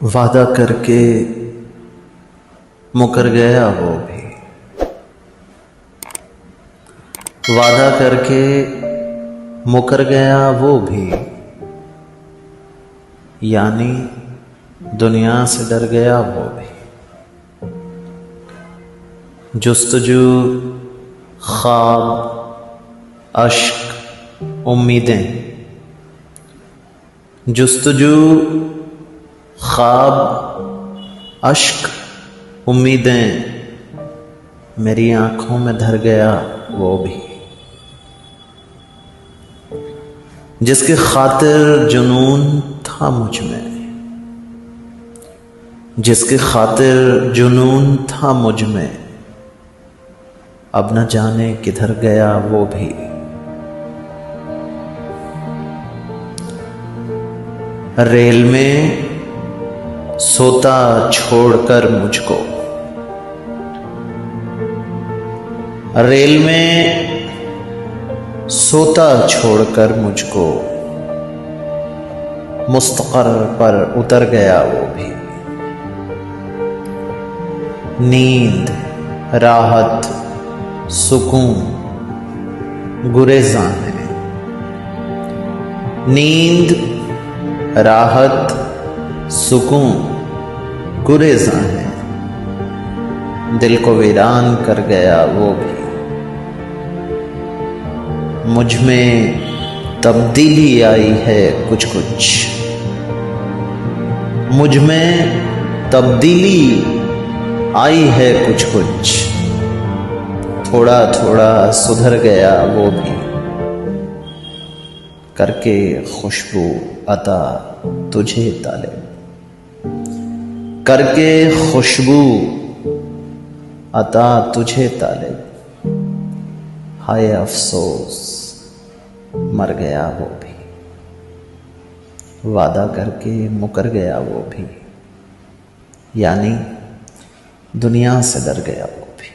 وعدہ کر کے مکر گیا وہ بھی، وعدہ کر کے مکر گیا وہ بھی، یعنی دنیا سے ڈر گیا وہ بھی۔ جستجو، خواب، اشک، امیدیں، جستجو، خواب، اشک، امیدیں، میری آنکھوں میں دھر گیا وہ بھی، جس کی خاطر جنون تھا مجھ میں، جس کی خاطر جنون تھا مجھ میں، اب نہ جانے کدھر گیا وہ بھی۔ ریل میں سوتا چھوڑ کر مجھ کو، ریل میں سوتا چھوڑ کر مجھ کو، مستقر پر اتر گیا وہ بھی۔ نیند، راحت، سکون، گریزاں ہے، نیند، راحت، سکون، گریزاں ہے، دل کو ویران کر گیا وہ بھی۔ مجھ میں تبدیلی آئی ہے کچھ کچھ، مجھ میں تبدیلی آئی ہے کچھ کچھ، تھوڑا تھوڑا سدھر گیا وہ بھی، کر کے خوشبو عطا تجھے طالب، کر کے خوشبو عطا تجھے طالب، ہائے افسوس مر گیا وہ بھی، وعدہ کر کے مکر گیا وہ بھی، یعنی دنیا سے ڈر گیا وہ بھی۔